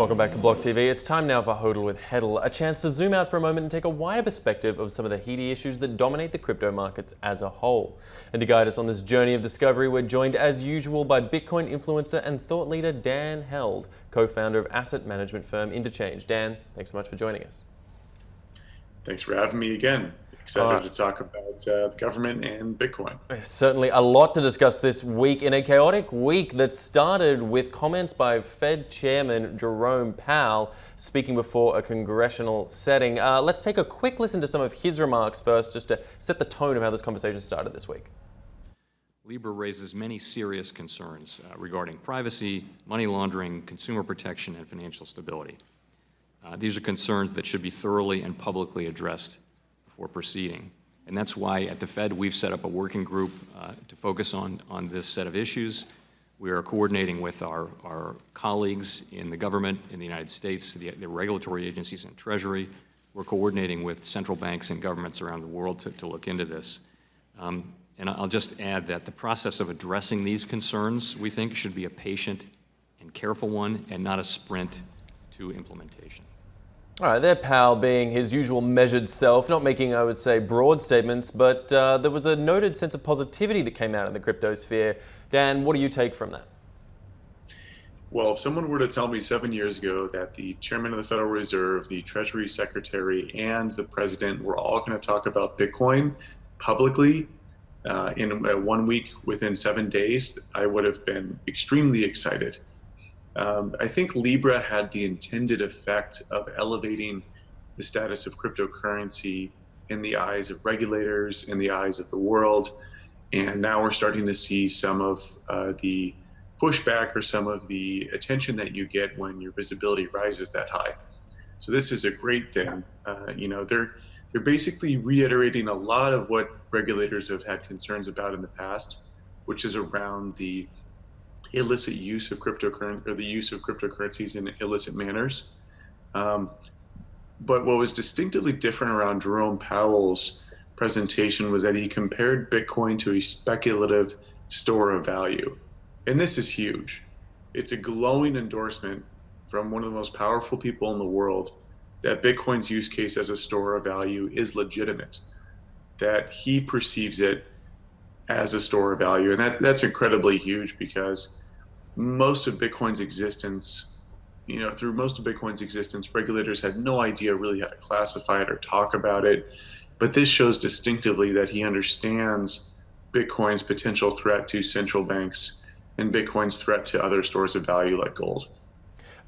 Welcome back to BlockTV. It's time now for HODL with HEDL, a chance to zoom out for a moment and take a wider perspective of some of the heady issues that dominate the crypto markets as a whole. And to guide us on this journey of discovery, we're joined as usual by Bitcoin influencer and thought leader Dan Held, co-founder of asset management firm Interchange. Dan, thanks so much for joining us. Thanks for having me again. Excited to talk about the government and Bitcoin. Certainly a lot to discuss this week in a chaotic week that started with comments by Fed Chairman Jerome Powell speaking before a congressional setting. Let's take a quick listen to some of his remarks first, just to set the tone of how this conversation started this week. Libra raises many serious concerns regarding privacy, money laundering, consumer protection, and financial stability. These are concerns that should be thoroughly and publicly addressed before proceeding. And that's why at the Fed we've set up a working group to focus on this set of issues. We are coordinating with our colleagues in the government in the United States, the regulatory agencies and Treasury. We're coordinating with central banks and governments around the world to look into this. And I'll just add that the process of addressing these concerns, we think, should be a patient and careful one and not a sprint to implementation. All right, there Powell being his usual measured self, not making, I would say, broad statements, but there was a noted sense of positivity that came out in the crypto sphere. Dan, what do you take from that? Well, if someone were to tell me 7 years ago that the chairman of the Federal Reserve, the Treasury Secretary, and the president were all going to talk about Bitcoin publicly in 1 week within 7 days, I would have been extremely excited. I think Libra had the intended effect of elevating the status of cryptocurrency in the eyes of regulators, in the eyes of the world. And now we're starting to see some of the pushback or some of the attention that you get when your visibility rises that high. So this is a great thing. They're basically reiterating a lot of what regulators have had concerns about in the past, which is around the illicit use of cryptocurrency, or the use of cryptocurrencies in illicit manners. But what was distinctively different around Jerome Powell's presentation was that he compared Bitcoin to a speculative store of value. And this is huge. It's a glowing endorsement from one of the most powerful people in the world that Bitcoin's use case as a store of value is legitimate, that he perceives it as a store of value. And that's incredibly huge, because most of Bitcoin's existence, through most of Bitcoin's existence, regulators had no idea really how to classify it or talk about it. But this shows distinctively that he understands Bitcoin's potential threat to central banks and Bitcoin's threat to other stores of value like gold.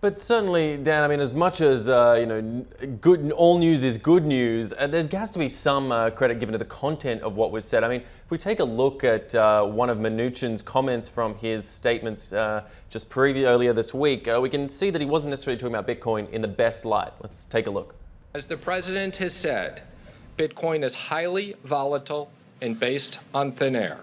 But certainly, Dan, I mean, as much as, all news is good news, there has to be some credit given to the content of what was said. I mean, if we take a look at one of Mnuchin's comments from his statements earlier this week, we can see that he wasn't necessarily talking about Bitcoin in the best light. Let's take a look. As the president has said, Bitcoin is highly volatile and based on thin air.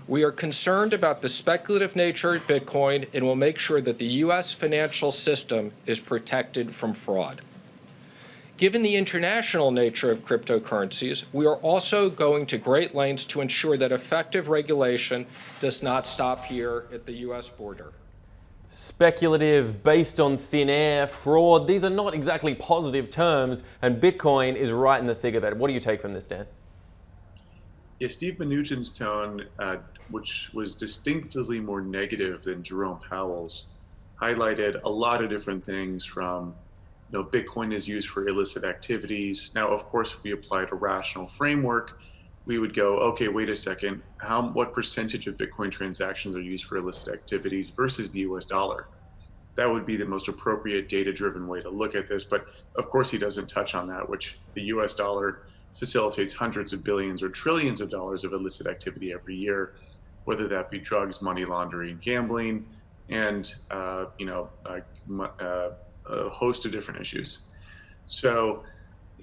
We are concerned about the speculative nature of Bitcoin and will make sure that the U.S. financial system is protected from fraud. Given the international nature of cryptocurrencies, we are also going to great lengths to ensure that effective regulation does not stop here at the U.S. border. Speculative, based on thin air, fraud, these are not exactly positive terms, and Bitcoin is right in the thick of it. What do you take from this, Dan? Yeah, Steve Mnuchin's tone, which was distinctively more negative than Jerome Powell's, highlighted a lot of different things from, Bitcoin is used for illicit activities. Now, of course, if we applied a rational framework, we would go, okay, wait a second, what percentage of Bitcoin transactions are used for illicit activities versus the US dollar? That would be the most appropriate data-driven way to look at this. But of course, he doesn't touch on that, which the US dollar facilitates hundreds of billions or trillions of dollars of illicit activity every year, whether that be drugs, money laundering, gambling, and a host of different issues. So,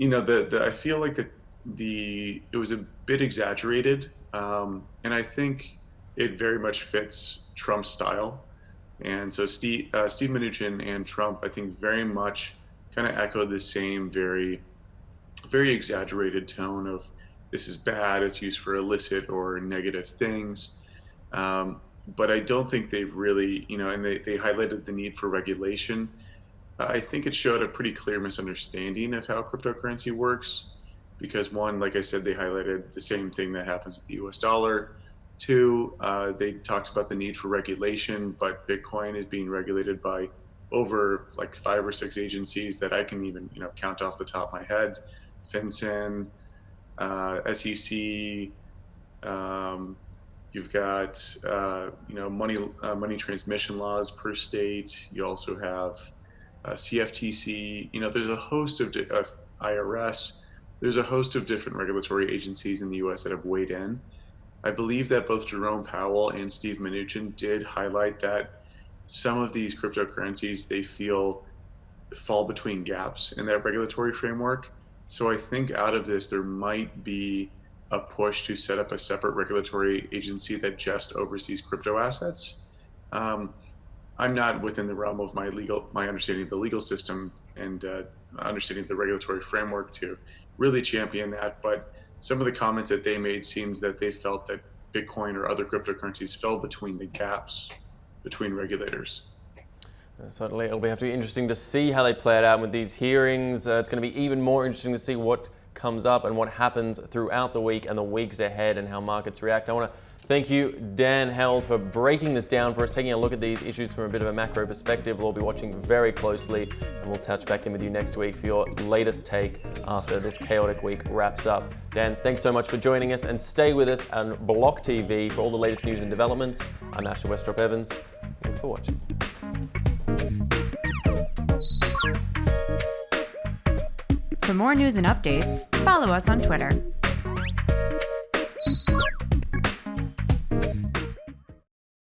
I feel like it was a bit exaggerated, and I think it very much fits Trump's style. And so Steve Mnuchin and Trump, I think, very much kind of echoed the same very exaggerated tone of this is bad, it's used for illicit or negative things. But I don't think they've really, and they highlighted the need for regulation. I think it showed a pretty clear misunderstanding of how cryptocurrency works, because one, like I said, they highlighted the same thing that happens with the US dollar. Two, they talked about the need for regulation, but Bitcoin is being regulated by over like 5 or 6 agencies that I can even count off the top of my head: FinCEN, SEC. You've got money transmission laws per state. You also have CFTC. There's a host of IRS. There's a host of different regulatory agencies in the U.S. that have weighed in. I believe that both Jerome Powell and Steve Mnuchin did highlight that some of these cryptocurrencies they feel fall between gaps in that regulatory framework. So I think out of this, there might be a push to set up a separate regulatory agency that just oversees crypto assets. I'm not within the realm of my understanding of the legal system and understanding the regulatory framework to really champion that. But some of the comments that they made seemed that they felt that Bitcoin or other cryptocurrencies fell between the gaps between regulators. Certainly, it'll have to be interesting to see how they play it out with these hearings. It's going to be even more interesting to see what comes up and what happens throughout the week and the weeks ahead and how markets react. I want to thank you, Dan Held, for breaking this down for us, taking a look at these issues from a bit of a macro perspective. We'll be watching very closely, and we'll touch back in with you next week for your latest take after this chaotic week wraps up. Dan, thanks so much for joining us, and stay with us on BlockTV for all the latest news and developments. I'm Asher Westrop Evans. Thanks for watching. For more news and updates, follow us on Twitter.